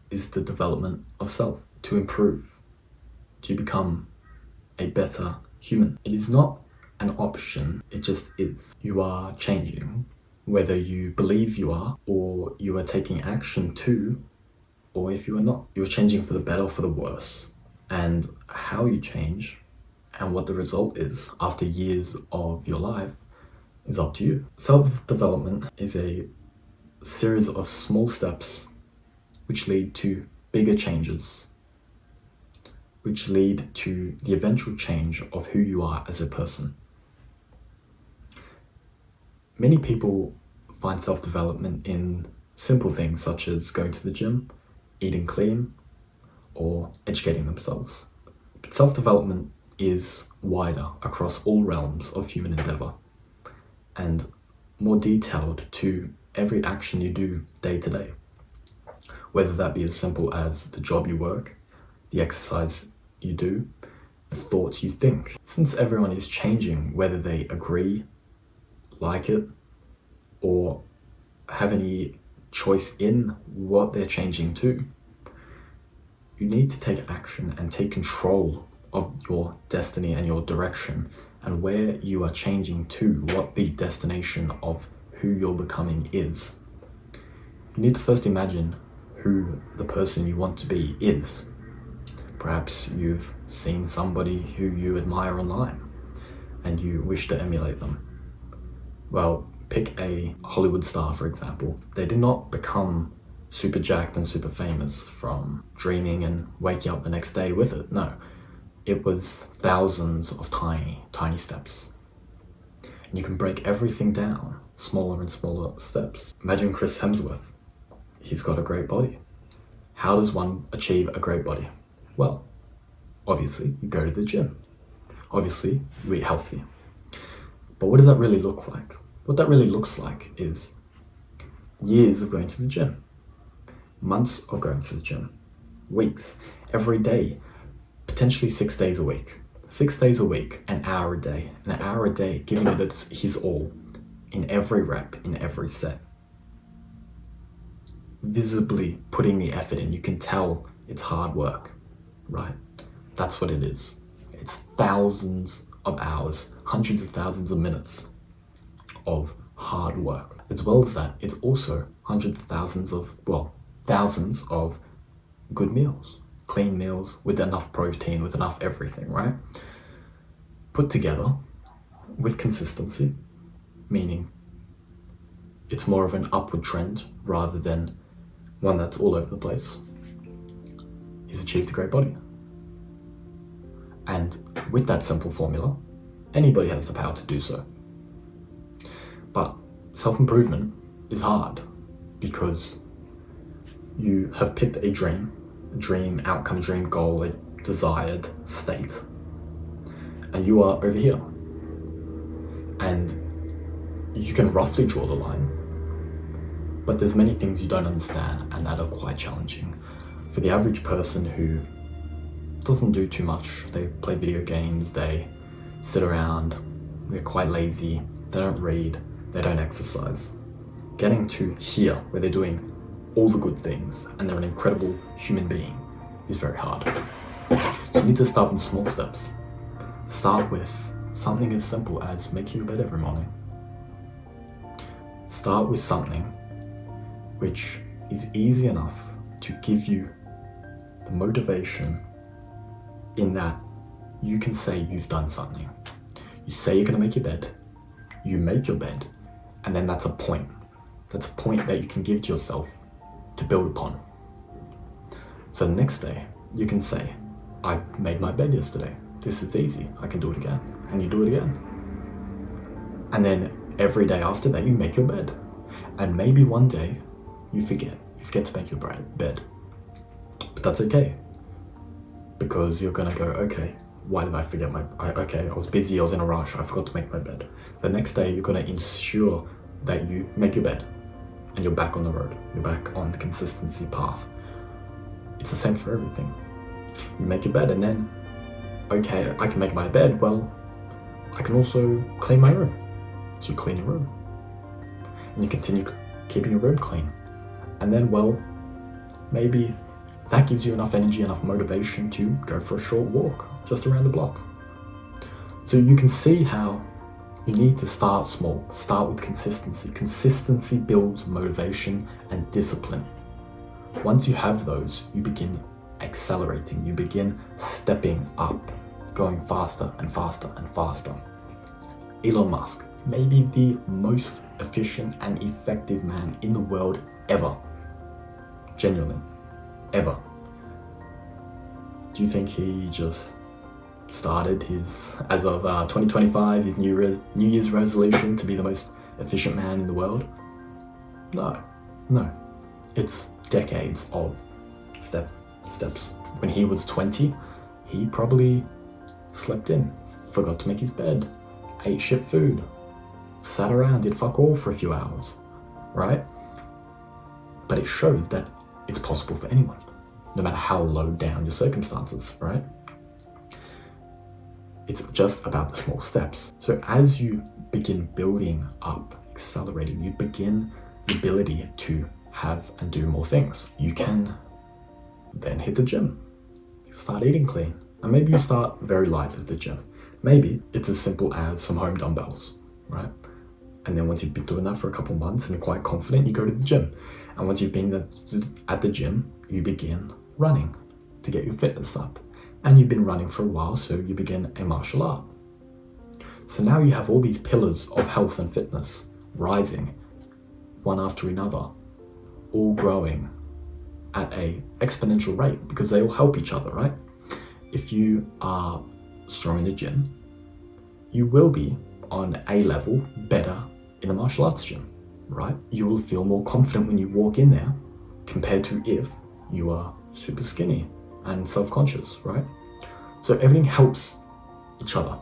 is the development of self, to improve, to become a better human. It is not an option, it just is. You are changing, whether you believe you are, or you are taking action to, or if you are not. You're changing for the better or for the worse. And how you change and what the result is after years of your life is up to you. Self-development is a series of small steps which lead to bigger changes, which lead to the eventual change of who you are as a person. Many people find self-development in simple things such as going to the gym, eating clean, or educating themselves. But self-development is wider across all realms of human endeavor and more detailed to every action you do day to day, whether that be as simple as the job you work, the exercise you do, the thoughts you think. Since everyone is changing, whether they agree, like it, or have any choice in what they're changing to, you need to take action and take control of your destiny and your direction and where you are changing to, what the destination of who you're becoming is. You need to first imagine who the person you want to be is. Perhaps you've seen somebody who you admire online and you wish to emulate them. Well, pick a Hollywood star, for example. They did not become super jacked and super famous from dreaming and waking up the next day with it. No, it was thousands of tiny steps. And you can break everything down, smaller and smaller steps. Imagine Chris Hemsworth. He's got a great body. How does one achieve a great body? Well, obviously, you go to the gym. Obviously, you eat healthy. But what does that really look like? What that really looks like is years of going to the gym, months of going to the gym, weeks, every day, potentially 6 days a week. 6 days a week, an hour a day, giving it his all in every rep, in every set. Visibly putting the effort in. You can tell it's hard work, right? That's what it is. It's thousands of hours, hundreds of thousands of minutes of hard work. As well as that, it's also hundreds of thousands of good meals, clean meals with enough protein, with enough everything, right? Put together with consistency, meaning it's more of an upward trend rather than one that's all over the place. He's achieved a great body. And with that simple formula, anybody has the power to do so. But self-improvement is hard because you have picked a dream outcome, dream goal, a desired state, and you are over here. And you can roughly draw the line, but there's many things you don't understand and that are quite challenging. For the average person who doesn't do too much, they play video games, they sit around, they're quite lazy, they don't read, they don't exercise. Getting to here, where they're doing all the good things and they're an incredible human being, is very hard. So you need to start with small steps. Start with something as simple as making your bed every morning. Start with something which is easy enough to give you the motivation in that you can say you've done something. You say you're gonna make your bed, you make your bed, and then that's a point. That's a point that you can give to yourself to build upon. So the next day, you can say, I made my bed yesterday. This is easy, I can do it again. And you do it again. And then every day after that, you make your bed. And maybe one day, you forget to make your bed. But that's okay. Because you're gonna go, okay, why did I forget I was busy, I was in a rush, I forgot to make my bed. The next day, you're gonna ensure that you make your bed and you're back on the road. You're back on the consistency path. It's the same for everything. You make your bed and then, okay, I can make my bed, well, I can also clean my room. So you clean your room. And you continue keeping your room clean. And then, well, maybe that gives you enough energy, enough motivation to go for a short walk just around the block. So you can see how you need to start small, start with consistency. Consistency builds motivation and discipline. Once you have those, you begin accelerating, you begin stepping up, going faster and faster and faster. Elon Musk, maybe the most efficient and effective man in the world ever. Genuinely, ever. Do you think he just started his, as of 2025, his New Year's resolution to be the most efficient man in the world? No. It's decades of steps. When he was 20, he probably slept in, forgot to make his bed, ate shit food, sat around, did fuck all for a few hours, right? But it shows that it's possible for anyone, no matter how low down your circumstances, right? It's just about the small steps. So as you begin building up, accelerating, you begin the ability to have and do more things. You can then hit the gym, start eating clean, and maybe you start very light at the gym. Maybe it's as simple as some home dumbbells, right? And then once you've been doing that for a couple months and you're quite confident, you go to the gym. And once you've been at the gym, you begin running to get your fitness up. And you've been running for a while, so you begin a martial art. So now you have all these pillars of health and fitness rising, one after another, all growing at a exponential rate because they all help each other, right? If you are strong in the gym, you will be on a level better in the martial arts gym, right? You will feel more confident when you walk in there compared to if you are super skinny and self-conscious, right? So everything helps each other.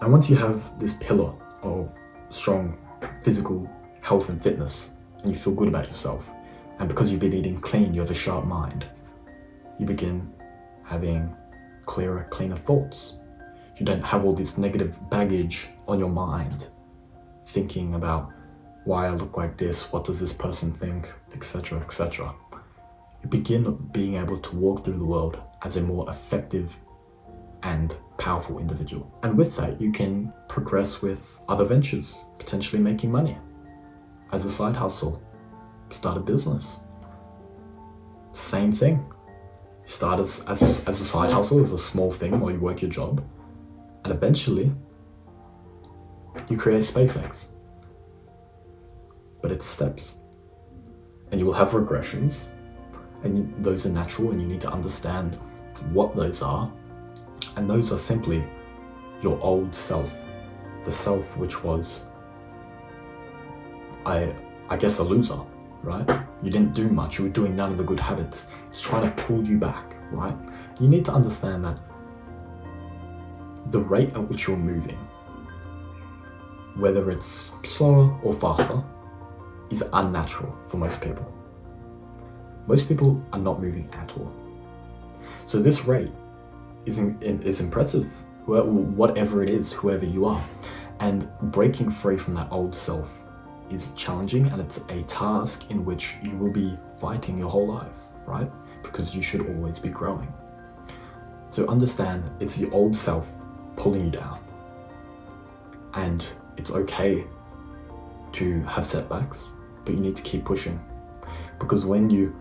And once you have this pillar of strong physical health and fitness, and you feel good about yourself, and because you've been eating clean, you have a sharp mind, you begin having clearer, cleaner thoughts. You don't have all this negative baggage on your mind, thinking about why I look like this, what does this person think, etc., etc. You begin being able to walk through the world as a more effective and powerful individual. And with that, you can progress with other ventures, potentially making money as a side hustle, start a business. Same thing. You start as a side hustle, as a small thing while you work your job, and eventually you create SpaceX. But it's steps. And you will have regressions, and those are natural, and you need to understand what those are. And those are simply your old self, the self which was, I guess, a loser, right? You didn't do much, you were doing none of the good habits. It's trying to pull you back, right? You need to understand that the rate at which you're moving, whether it's slower or faster, is unnatural for most people. Most people are not moving at all. So this rate is impressive, whatever it is, whoever you are. And breaking free from that old self is challenging, and it's a task in which you will be fighting your whole life, right? Because you should always be growing. So understand it's the old self pulling you down. And it's okay to have setbacks, but you need to keep pushing. Because when you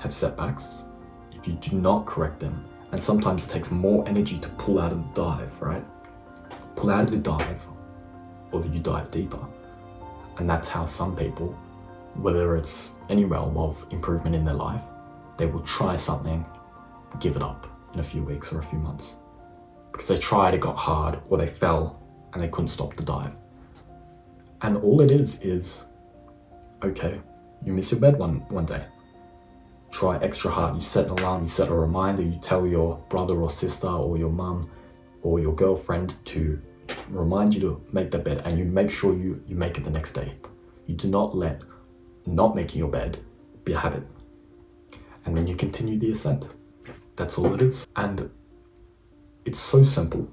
have setbacks, if you do not correct them, and sometimes it takes more energy to pull out of the dive, right? Pull out of the dive, or you dive deeper. And that's how some people, whether it's any realm of improvement in their life, they will try something, give it up in a few weeks or a few months. Because they tried, it got hard, or they fell and they couldn't stop the dive. And all it is, okay, you miss your bed one day. Try extra hard. You set an alarm, you set a reminder, you tell your brother or sister or your mum or your girlfriend to remind you to make the bed, and you make sure you make it the next day. You do not let not making your bed be a habit. And then you continue the ascent. That's all it is. And it's so simple,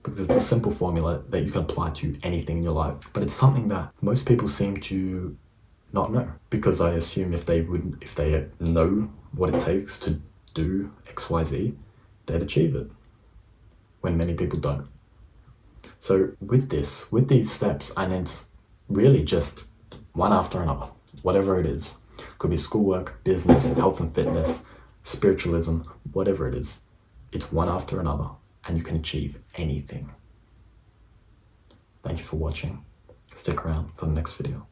because it's a simple formula that you can apply to anything in your life. But it's something that most people seem to not know, because I assume if they know what it takes to do XYZ, they'd achieve it, when many people don't. So with these steps, and it's really just one after another, whatever it is. Could be schoolwork, business, health and fitness, spiritualism, whatever it is. It's one after another, and you can achieve anything. Thank you for watching. Stick around for the next video.